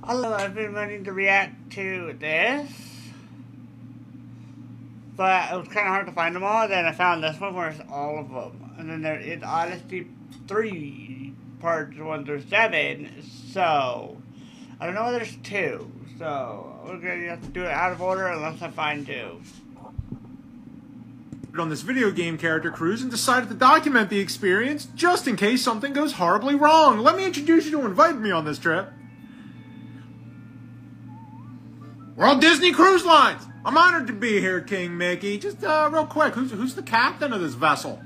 Although I've been wanting to react to this, but it was kind of hard to find them all. Then I found this one where it's all of them. And then there is Odyssey 3, parts 1 through 7. So, I don't know whether there's 2. So, we're going to have to do it out of order unless I find 2. On this video game character cruise and decided to document the experience just in case something goes horribly wrong. Let me introduce you to who invited me on this trip. We're on Disney Cruise Lines. I'm honored to be here, King Mickey. Just real quick, who's the captain of this vessel?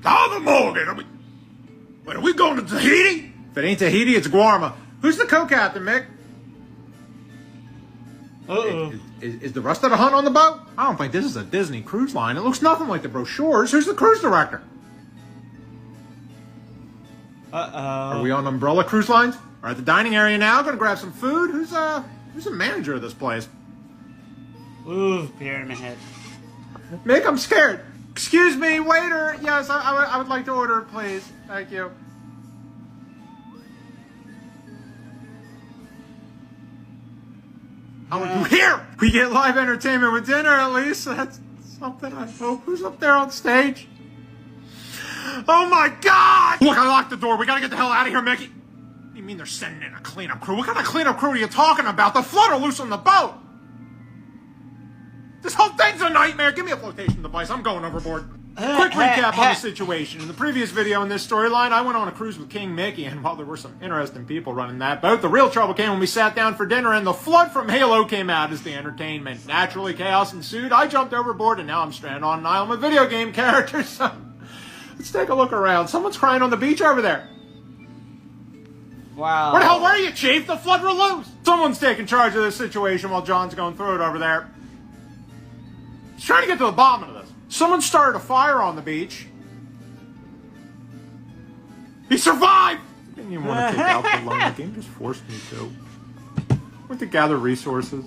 Father Morgan. Are we going to Tahiti? If it ain't Tahiti, it's Guarma. Who's the co-captain, Mick? Uh-oh. Is the rest of the hunt on the boat? I don't think this is a Disney cruise line. It looks nothing like the brochures. Who's the cruise director? Uh-oh. Are we on Umbrella Cruise Lines? We're at the dining area now. Gonna grab some food. Who's the manager of this place? Ooh, Pyramid Head. Mick, I'm scared. Excuse me, waiter. Yes, I would like to order, please. Thank you. How are you here? We get live entertainment with dinner, at least. That's something, I hope. Who's up there on stage? Oh my God! Look, I locked the door. We gotta get the hell out of here, Mickey. What do you mean they're sending in a cleanup crew? What kind of cleanup crew are you talking about? The flood are loose on the boat. This whole thing's a nightmare. Give me a flotation device. I'm going overboard. Quick recap on the situation. In the previous video in this storyline, I went on a cruise with King Mickey, and while there were some interesting people running that boat, the real trouble came when we sat down for dinner and the flood from Halo came out as the entertainment. Naturally, chaos ensued. I jumped overboard, and now I'm stranded on an island with video game characters. So, let's take a look around. Someone's crying on the beach over there. Wow. Where the hell were you, Chief? The flood were loose. Someone's taking charge of this situation while John's going through it over there. He's trying to get to the bottom of this. Someone started a fire on the beach. He survived! I didn't even want to take out the loan. The game just forced me to. Went to gather resources.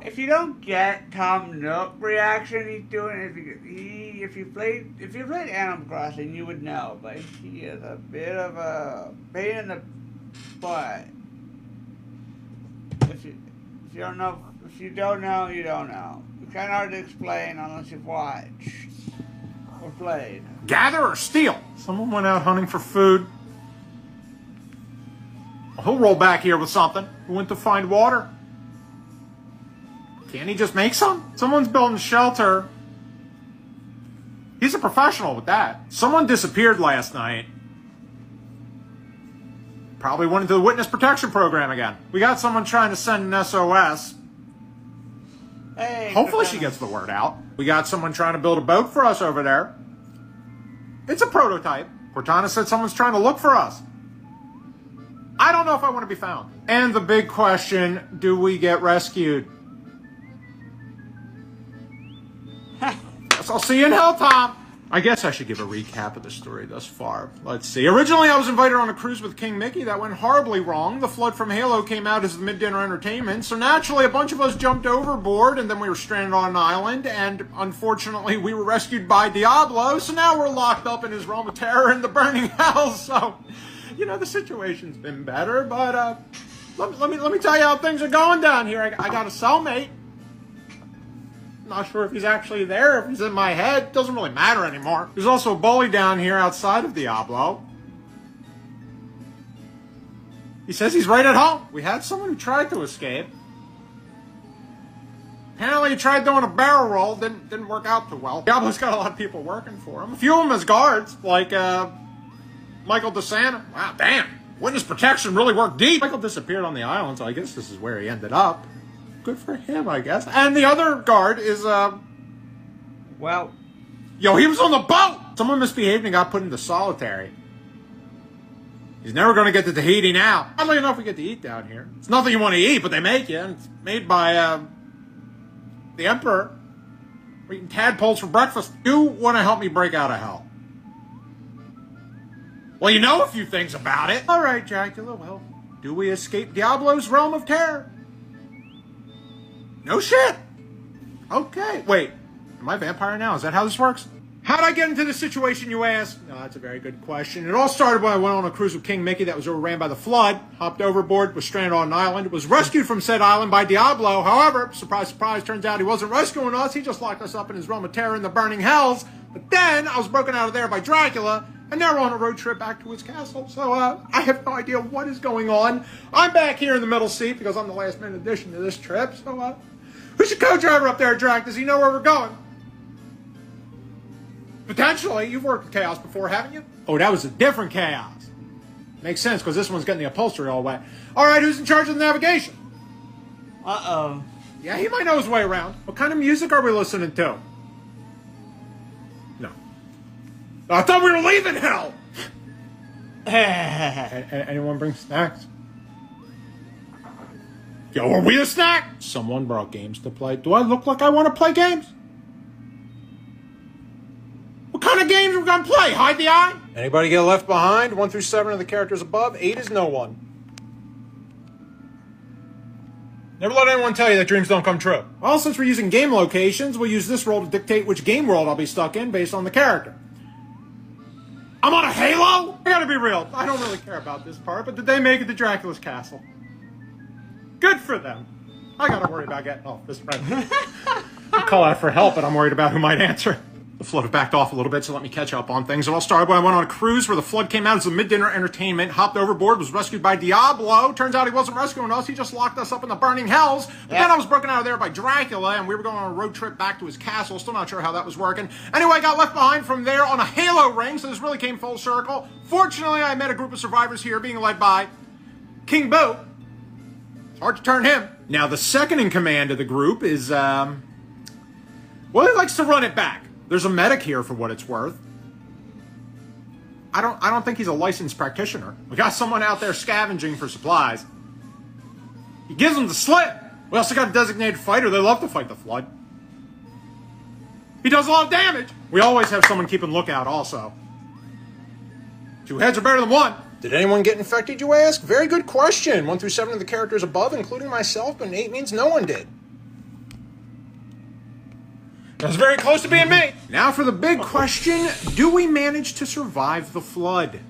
If you don't get Tom Nook reaction he's doing, if you played Animal Crossing, you would know. But he is a bit of a pain in the butt. If you don't know, you don't know. It's kind of hard to explain unless you've watched or played. Gather or steal? Someone went out hunting for food. He'll roll back here with something. Who went to find water? Can't he just make some? Someone's building shelter. He's a professional with that. Someone disappeared last night. Probably went into the witness protection program again. We got someone trying to send an SOS. Hey, hopefully she gets the word out. We got someone trying to build a boat for us over there. It's a prototype. Cortana said someone's trying to look for us. I don't know if I want to be found. And the big question, do we get rescued? Guess I'll see you in hell, Tom. I guess I should give a recap of the story thus far. Let's see. Originally, I was invited on a cruise with King Mickey. That went horribly wrong. The flood from Halo came out as the mid-dinner entertainment. So naturally, a bunch of us jumped overboard, and then we were stranded on an island. And unfortunately, we were rescued by Diablo. So now we're locked up in his realm of terror in the burning hell. So, you know, the situation's been better. But let me tell you how things are going down here. I got a cellmate. Not sure if he's actually there, if he's in my head. Doesn't really matter anymore. There's also a bully down here outside of Diablo. He says he's right at home. We had someone who tried to escape. Apparently he tried doing a barrel roll. Didn't work out too well. Diablo's got a lot of people working for him. A few of them as guards, like Michael DeSanta. Wow, damn. Witness protection really worked deep. Michael disappeared on the island, so I guess this is where he ended up. Good for him, I guess. And the other guard is, well... Yo, he was on the boat! Someone misbehaved and got put into solitary. He's never going to get to Tahiti now. Oddly enough, we get to eat down here. It's nothing you want to eat, but they make you. And it's made by, the Emperor. We're eating tadpoles for breakfast. You want to help me break out of hell? Well, you know a few things about it. All right, Dracula, well, do we escape Diablo's realm of terror? No shit. Okay. Wait, am I a vampire now? Is that how this works? How did I get into this situation, you ask? No, that's a very good question. It all started when I went on a cruise with King Mickey that was overran by the flood, hopped overboard, was stranded on an island, was rescued from said island by Diablo. However, surprise, surprise, turns out he wasn't rescuing us. He just locked us up in his realm of terror in the burning hells. But then I was broken out of there by Dracula, and now we're on a road trip back to his castle. So I have no idea what is going on. I'm back here in the middle seat because I'm the last minute addition to this trip. So who's your co-driver up there, Drac? Does he know where we're going? Potentially. You've worked with Chaos before, haven't you? Oh, that was a different Chaos. Makes sense, because this one's getting the upholstery all wet. All right, who's in charge of the navigation? Uh-oh. Yeah, he might know his way around. What kind of music are we listening to? No. I thought we were leaving hell! Anyone bring snacks? Yo, are we a snack? Someone brought games to play. Do I look like I want to play games? What kind of games are we going to play? Hide the eye? Anybody get left behind? 1 through 7 are the characters above. 8 is no one. Never let anyone tell you that dreams don't come true. Well, since we're using game locations, we'll use this roll to dictate which game world I'll be stuck in based on the character. I'm on a Halo? I gotta be real. I don't really care about this part, but did they make it to Dracula's castle? Good for them. I gotta worry about getting off this friend. I call out for help, and I'm worried about who might answer. The flood have backed off a little bit, so let me catch up on things. It all started when I went on a cruise where the flood came out as a mid-dinner entertainment, hopped overboard, was rescued by Diablo. Turns out he wasn't rescuing us, he just locked us up in the burning hells. But then I was broken out of there by Dracula, and we were going on a road trip back to his castle. Still not sure how that was working. Anyway, I got left behind from there on a Halo ring, so this really came full circle. Fortunately, I met a group of survivors here, being led by King Boo. It's hard to turn him. Now, the second in command of the group is, well, he likes to run it back. There's a medic here for what it's worth. I don't think he's a licensed practitioner. We got someone out there scavenging for supplies. He gives them the slip. We also got a designated fighter. They love to fight the flood. He does a lot of damage. We always have someone keeping lookout also. 2 heads are better than 1. Did anyone get infected, you ask? Very good question. 1 through 7 of the characters above, including myself, but 8 means no one did. That's very close to being me. Now for the big question, do we manage to survive the flood?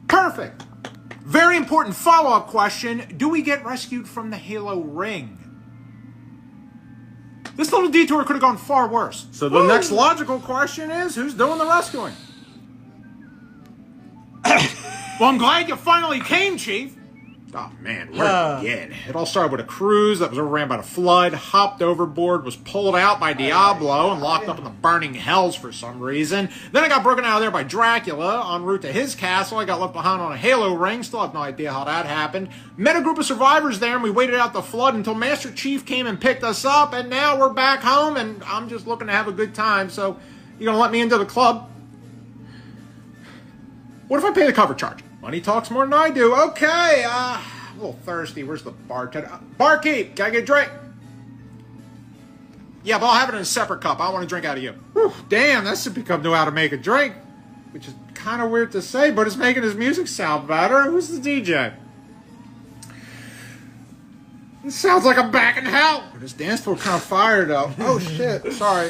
Perfect. Very important follow-up question, do we get rescued from the Halo ring? This little detour could have gone far worse. So the next logical question is, who's doing the rescuing? Well, I'm glad you finally came, Chief. Oh, man, where to begin? It all started with a cruise that was overran by the flood, hopped overboard, was pulled out by Diablo, and locked up in the burning hells for some reason. Then I got broken out of there by Dracula. En route to his castle, I got left behind on a Halo ring. Still have no idea how that happened. Met a group of survivors there, and we waited out the flood until Master Chief came and picked us up, and now we're back home, and I'm just looking to have a good time, so you gonna let me into the club? What if I pay the cover charge? Money talks more than I do. Okay, a little thirsty. Where's the bartender? Barkeep, can I get a drink? Yeah, but I'll have it in a separate cup. I don't want to drink out of you. Whew, damn, that should become new how to make a drink. Which is kind of weird to say, but it's making his music sound better. Who's the DJ? It sounds like I'm back in hell. This dance floor kind of fire, though. Oh, shit. Sorry.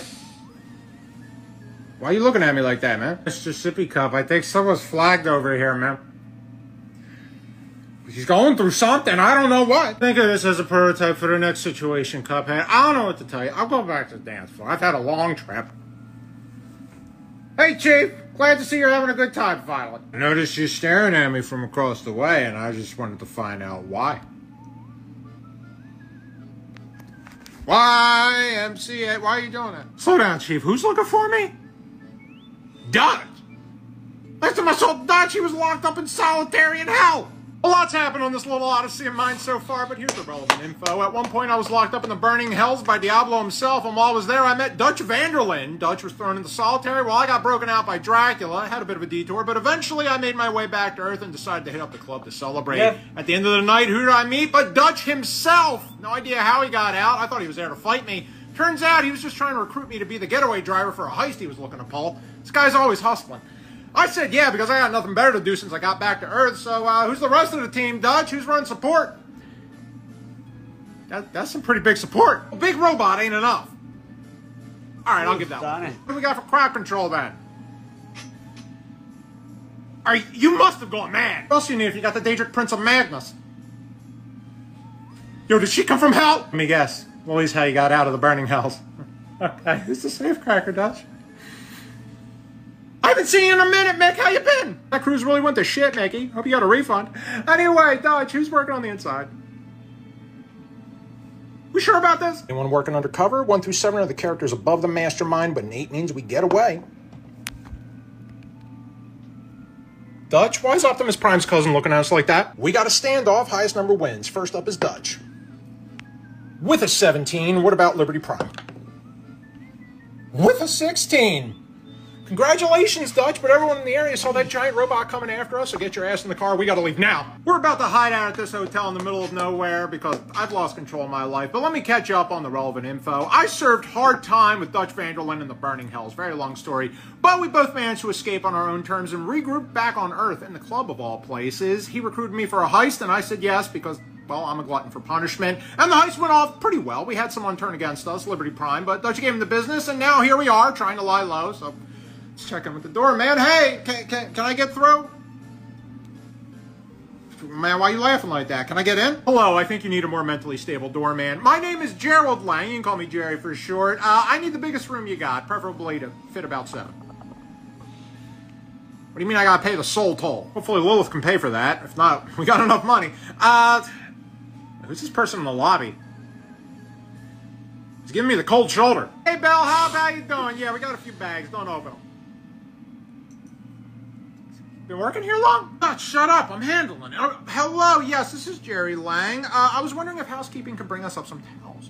Why are you looking at me like that, man? It's just sippy cup. I think someone's flagged over here, man. He's going through something. I don't know what. Think of this as a prototype for the next situation, Cuphead. I don't know what to tell you. I'll go back to the dance floor. I've had a long trip. Hey, Chief. Glad to see you're having a good time, finally. I noticed you staring at me from across the way, and I just wanted to find out why. YMCA. Why are you doing that? Slow down, Chief. Who's looking for me? Dutch. Last time I saw Dutch, he was locked up in solitary in hell. A lot's happened on this little odyssey of mine so far, but here's the relevant info. At one point, I was locked up in the burning hells by Diablo himself, and while I was there, I met Dutch Vanderlyn. Dutch was thrown into solitary while I got broken out by Dracula. I had a bit of a detour, but eventually I made my way back to Earth and decided to hit up the club to celebrate. Yep. At the end of the night, who did I meet but Dutch himself? No idea how he got out. I thought he was there to fight me. Turns out he was just trying to recruit me to be the getaway driver for a heist he was looking to pull. This guy's always hustling. I said yeah because I got nothing better to do since I got back to Earth, so who's the rest of the team, Dutch? Who's running support? That's some pretty big support. A big robot ain't enough. All right, I'll give that one. What do we got for crowd control then? You must have gone mad. What else you need if you got the Daedric Prince of Madness? Yo, did she come from hell? Let me guess. Well, at least how you got out of the burning hells. Okay, who's the safecracker, Dutch? I haven't seen you in a minute, Mick. How you been? That cruise really went to shit, Mickey. Hope you got a refund. Anyway, Dutch, who's working on the inside? We sure about this? Anyone working undercover? 1 through 7 are the characters above the mastermind, but an 8 means we get away. Dutch, why is Optimus Prime's cousin looking at us like that? We got a standoff. Highest number wins. First up is Dutch. With a 17, what about Liberty Prime? With a 16. Congratulations, Dutch, but everyone in the area saw that giant robot coming after us, so get your ass in the car. We gotta leave now. We're about to hide out at this hotel in the middle of nowhere because I've lost control of my life, but let me catch you up on the relevant info. I served hard time with Dutch Vanderlyn in the Burning Hells. Very long story, but we both managed to escape on our own terms and regroup back on Earth in the club of all places. He recruited me for a heist, and I said yes because, well, I'm a glutton for punishment. And the heist went off pretty well. We had someone turn against us, Liberty Prime, but Dutch gave him the business, and now here we are trying to lie low, so let's check in with the door, man. Hey, can I get through? Man, why are you laughing like that? Can I get in? Hello, I think you need a more mentally stable doorman. My name is Gerald Lang. You can call me Jerry for short. I need the biggest room you got, preferably to fit about 7. What do you mean I gotta pay the soul toll? Hopefully Lilith can pay for that. If not, we got enough money. Who's this person in the lobby? He's giving me the cold shoulder. Hey, Belle, how you doing? Yeah, we got a few bags. Don't open them. Been working here long? Oh, shut up. I'm handling it. Oh, hello. Yes, this is Jerry Lang. I was wondering if housekeeping could bring us up some towels.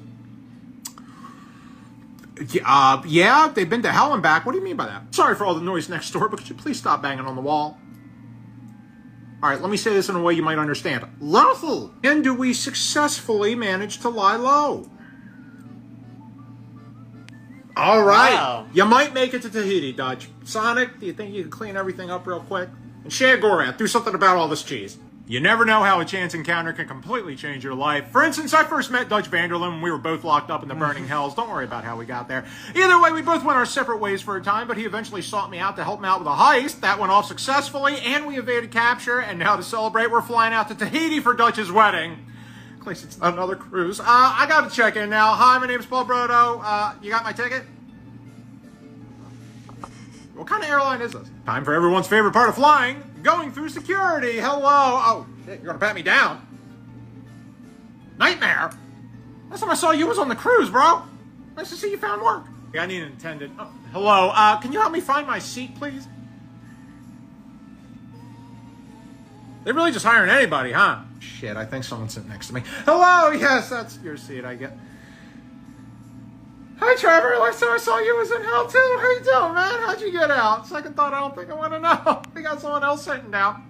Yeah, they've been to hell and back. What do you mean by that? Sorry for all the noise next door, but could you please stop banging on the wall? All right, let me say this in a way you might understand. Lawful. And do we successfully manage to lie low? All right. Wow. You might make it to Tahiti, Dutch. Sonic, do you think you can clean everything up real quick? And Shea Gorath, do something about all this cheese. You never know how a chance encounter can completely change your life. For instance, I first met Dutch Vanderlyn when we were both locked up in the Burning Hells. Don't worry about how we got there. Either way, we both went our separate ways for a time, but he eventually sought me out to help him out with a heist. That went off successfully, and we evaded capture, and now to celebrate, we're flying out to Tahiti for Dutch's wedding. At least it's not another cruise. I gotta check in now. Hi, my name's Paul Brodo. You got my ticket? What kind of airline is this? Time for everyone's favorite part of flying, going through security. Hello. Oh, shit, you're gonna pat me down? Nightmare. Last time I saw you was on the cruise, bro. Nice to see you found work. I need an attendant. Oh, hello. Can you help me find my seat, please? They're really just hiring anybody, huh? Shit, I think someone's sitting next to me. Hello. Yes, that's your seat, I get. Hi, Trevor. Last time I saw you was in hell, too. How you doing, man? How'd you get out? Second thought, I don't think I want to know. We got someone else sitting down.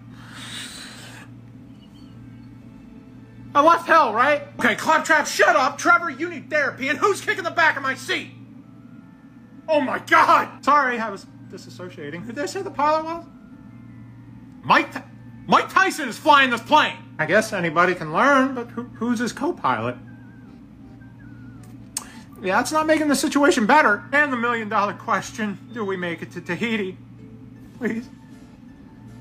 I left hell, right? Okay, Claptrap, shut up. Trevor, you need therapy. And who's kicking the back of my seat? Oh, my God. Sorry, I was disassociating. Who did I say the pilot was? Mike Tyson is flying this plane. I guess anybody can learn, but who's his co-pilot? Yeah, that's not making the situation better. And the million-dollar question, do we make it to Tahiti? Please?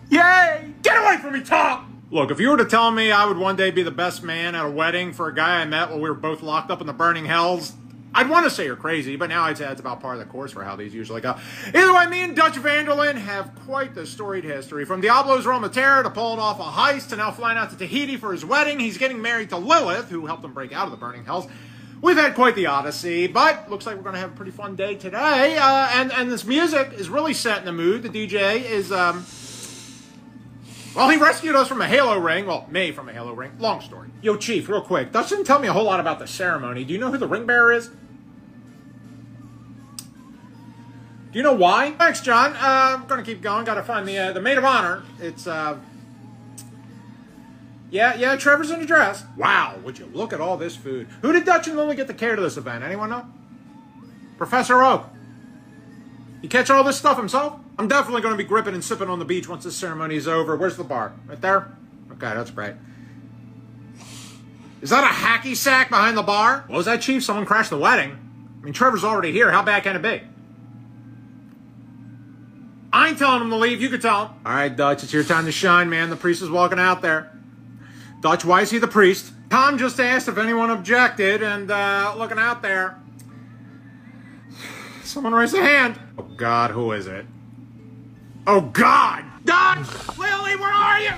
Yay! Get away from me, Tom! Look, if you were to tell me I would one day be the best man at a wedding for a guy I met while we were both locked up in the Burning Hells, I'd want to say you're crazy, but now I'd say that's about par of the course for how these usually go. Either way, me and Dutch Vanderlyn have quite the storied history. From Diablo's Realm of Terror to pulling off a heist to now flying out to Tahiti for his wedding. He's getting married to Lilith, who helped him break out of the Burning Hells. We've had quite the Odyssey, but looks like we're going to have a pretty fun day today. And this music is really setting the mood. The DJ is, well, he rescued us from a Halo ring. Well, me from a Halo ring. Long story. Yo, Chief, real quick. Dutch didn't tell me a whole lot about the ceremony. Do you know who the ring bearer is? Do you know why? Thanks, John. I'm going to keep going. Got to find the maid of honor. It's, Yeah, Trevor's in a dress. Wow, would you look at all this food. Who did Dutch and Lily get the care to this event? Anyone know? Professor Oak. You catch all this stuff himself? I'm definitely going to be gripping and sipping on the beach once this ceremony is over. Where's the bar? Right there? Okay, that's great. Is that a hacky sack behind the bar? What was that, Chief? Someone crashed the wedding. I mean, Trevor's already here. How bad can it be? I ain't telling him to leave. You can tell him. All right, Dutch, it's your time to shine, man. The priest is walking out there. Dutch, why is he the priest? Tom just asked if anyone objected, and looking out there. Someone raise a hand. Oh, God, who is it? Oh, God! Dutch! Lily, where are you?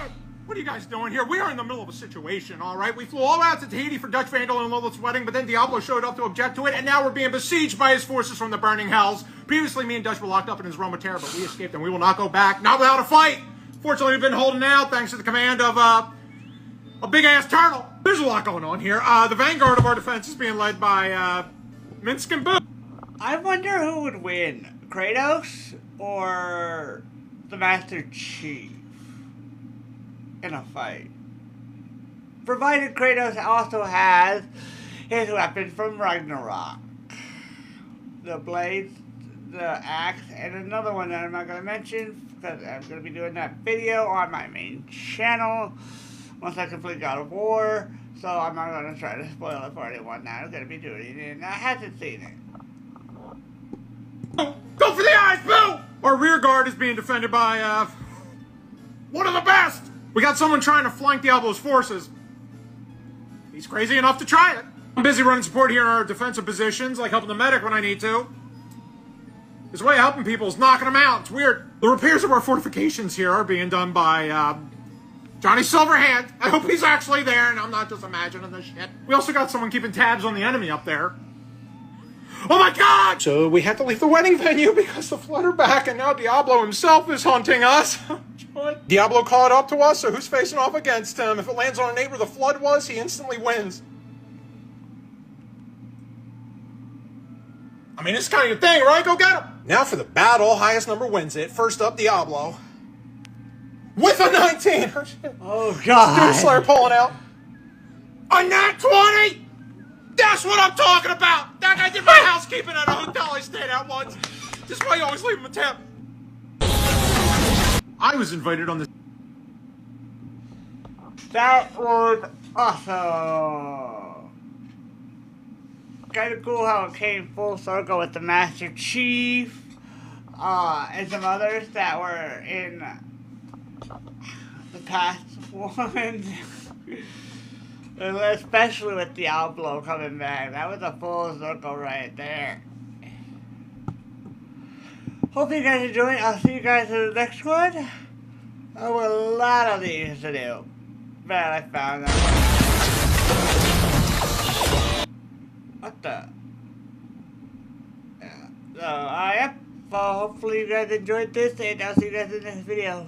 What are you guys doing here? We are in the middle of a situation, all right? We flew all out to Tahiti for Dutch Vandal and Lilith's wedding, but then Diablo showed up to object to it, and now we're being besieged by his forces from the burning hells. Previously, me and Dutch were locked up in his Roma Terror, but we escaped, and we will not go back. Not without a fight! Fortunately, we've been holding out thanks to the command of, a big-ass turtle. There's a lot going on here. The vanguard of our defense is being led by, Minsk and Boo. I wonder who would win, Kratos or the Master Chief in a fight. Provided Kratos also has his weapon from Ragnarok. The blades, the axe, and another one that I'm not going to mention because I'm going to be doing that video on my main channel once I complete God of War. So I'm not going to try to spoil it for anyone now. I'm going to be doing it and I haven't seen it. Go for the eyes, Boo! Our rear guard is being defended by, one of the best! We got someone trying to flank Diablo's forces. He's crazy enough to try it. I'm busy running support here in our defensive positions, like helping the medic when I need to. His way of helping people is knocking them out. It's weird. The repairs of our fortifications here are being done by, Johnny Silverhand. I hope he's actually there and I'm not just imagining this shit. We also got someone keeping tabs on the enemy up there. Oh my God! So we had to leave the wedding venue because the flood are back and now Diablo himself is hunting us. Diablo caught up to us, so who's facing off against him? If it lands on a neighbor the flood was, he instantly wins. I mean, it's kind of your thing, right? Go get him! Now for the battle, highest number wins it. First up, Diablo. With a 19! Oh, God! Doom Slayer pulling out. A nat 20! That's what I'm talking about! That guy did my housekeeping at a hotel I stayed at once. This is why you always leave him a tip. I was invited on this. That was awesome. Kind of cool how it came full circle with the Master Chief and some others that were in the past ones. Especially with Diablo coming back. That was a full circle right there. Hope you guys enjoy. I'll see you guys in the next one. I have a lot of these to do. Man, I found that one. What the? Yeah. So, yep. Well, hopefully you guys enjoyed this, and I'll see you guys in the next video.